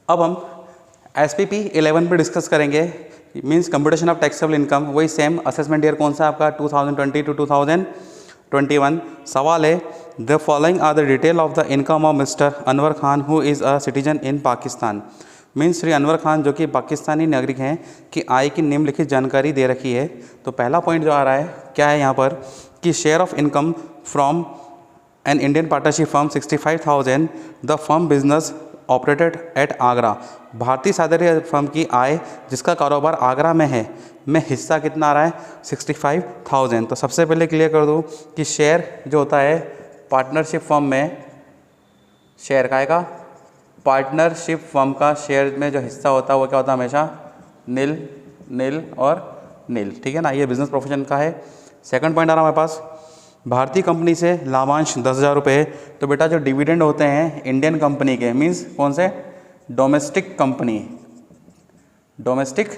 अब हम SPP 11 पे डिस्कस करेंगे, means computation of taxable income. वही सेम असेसमेंट ईयर कौन सा आपका 2020 टू 2021। सवाल है the following are the detail of the income of mister Anwar Khan who is a citizen in Pakistan. Means Shri Anwar Khan जो कि पाकिस्तानी नागरिक हैं कि आय की निम्नलिखित जानकारी दे रखी है। तो पहला पॉइंट जो आ रहा है क्या है यहाँ पर कि share of income from an Indian partnership firm 65,000, the firm business operated at Agra. भारतीय साझेदारी फर्म की आय जिसका कारोबार आगरा में है, में हिस्सा कितना आ रहा है 65,000। तो सबसे पहले क्लियर कर दूँ कि शेयर जो होता है पार्टनरशिप फर्म में, शेयर का आएगा पार्टनरशिप फर्म का शेयर में जो हिस्सा होता है वो क्या होता है हमेशा नील नील और नील, ठीक है ना। ये बिजनेस प्रोफेशन का है। सेकंड पॉइंट आ रहा है हमारे पास, भारतीय कंपनी से लाभांश 10,000 रुपये। तो बेटा जो डिविडेंड होते हैं इंडियन कंपनी के, मीन्स कौन से डोमेस्टिक कंपनी, डोमेस्टिक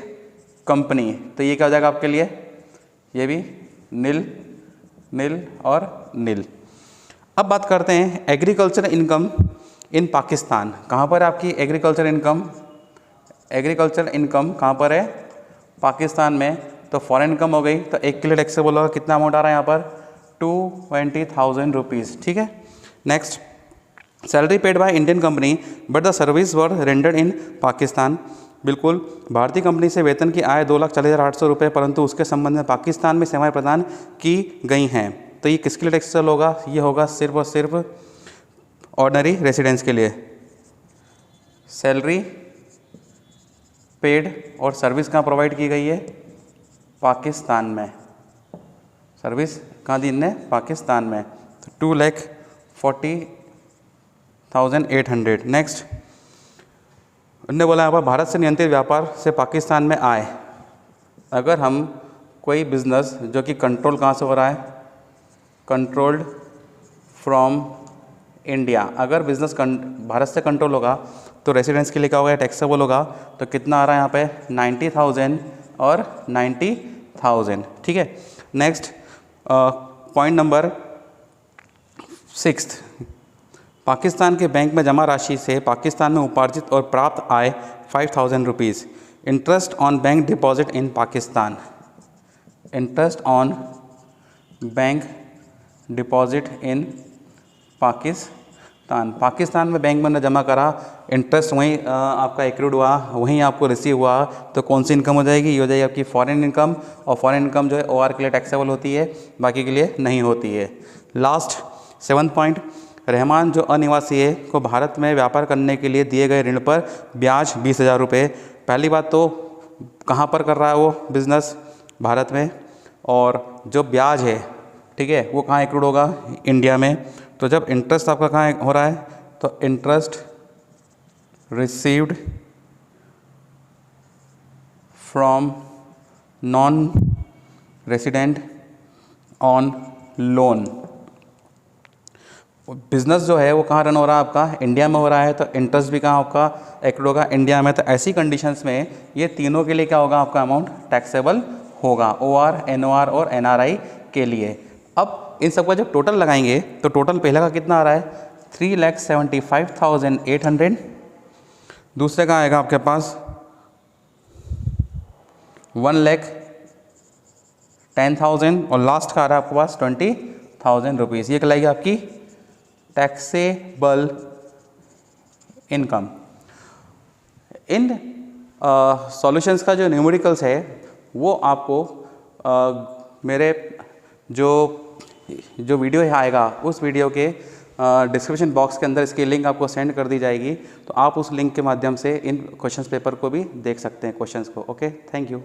कंपनी, तो ये क्या हो जाएगा आपके लिए, ये भी नील नील और नील। अब बात करते हैं एग्रीकल्चर इनकम इन पाकिस्तान। कहाँ पर है आपकी एग्रीकल्चर इनकम, एग्रीकल्चर इनकम कहाँ पर है पाकिस्तान में। तो फॉरेन इनकम हो गई, तो 1 किलो टैक्सेबल होगा, कितना अमाउंट आ रहा है यहाँ पर 220,000 रुपीज़, ठीक है। Next, salary paid by Indian company but the service were rendered इन पाकिस्तान। बिल्कुल, भारतीय कंपनी से वेतन की आय 2,40,800 रुपये, परंतु उसके संबंध में पाकिस्तान में सेवाएं प्रदान की गई हैं। तो ये किसके लिए टैक्सेबल होगा, ये होगा सिर्फ और सिर्फ ऑर्डिनरी रेसिडेंट्स के लिए। सैलरी पेड और सर्विस कहाँ प्रोवाइड की गई है, पाकिस्तान में। सर्विस कहाँ दी इनने, पाकिस्तान में। तो 2,40,800। नेक्स्ट, उनने बोला यहाँ पर भारत से नियंत्रित व्यापार से पाकिस्तान में आए। अगर हम कोई बिजनेस जो कि कंट्रोल कहाँ से हो रहा है, कंट्रोल्ड फ्रॉम इंडिया, अगर बिजनेस भारत से कंट्रोल होगा तो रेसिडेंट्स के लिए क्या होगा, टैक्सेबल होगा। तो कितना आ रहा है यहाँ पे 90,000 और 90,000, ठीक है। नेक्स्ट पॉइंट नंबर 6, पाकिस्तान के बैंक में जमा राशि से पाकिस्तान में उपार्जित और प्राप्त आय 5,000 rupees. Interest on bank deposit in Pakistan, interest on bank deposit in Pakistan. Pakistan में बैंक में जमा करा, इंटरेस्ट वहीं आपका एक्रूड हुआ, वहीं आपको रिसीव हुआ, तो कौन सी इनकम हो जाएगी, ये हो जाएगी आपकी फॉरेन इनकम। और फॉरेन इनकम जो है OR के लिए टैक्सेबल होती है, बाकी के लिए नहीं होती है। लास्ट 7th पॉइंट, रहमान जो अनिवासी है को भारत में व्यापार करने के लिए दिए गए ऋण पर ब्याज 20,000 रुपये। पहली बात तो कहाँ पर कर रहा है वो बिज़नेस, भारत में, और जो ब्याज है, ठीक है, वो कहाँ एक्रूड होगा, इंडिया में। तो जब इंटरेस्ट आपका कहाँ हो रहा है, तो interest received from non resident on loan. Business जो है वो कहाँ रन हो रहा है आपका, इंडिया में हो रहा है, तो इंटरेस्ट भी कहाँ आपका एक्रूड होगा, इंडिया में। तो ऐसी कंडीशंस में ये तीनों के लिए क्या होगा, आपका अमाउंट टैक्सेबल होगा, OR, NOR और NRI के लिए। अब इन सबका जब टोटल लगाएंगे तो टोटल पहले का कितना आ रहा है 3,75,800। दूसरे का आएगा आपके पास 1,10,000 और लास्ट का आ रहा है आपके पास 20,000 रुपीज़। ये कहलाएगी आपकी टैक्सेबल इनकम। इन सॉल्यूशंस का जो न्यूमेरिकल्स है वो आपको मेरे जो वीडियो आएगा उस वीडियो के डिस्क्रिप्शन बॉक्स के अंदर इसकी लिंक आपको सेंड कर दी जाएगी, तो आप उस लिंक के माध्यम से इन क्वेश्चंस पेपर को भी देख सकते हैं, क्वेश्चंस को। Okay, thank you.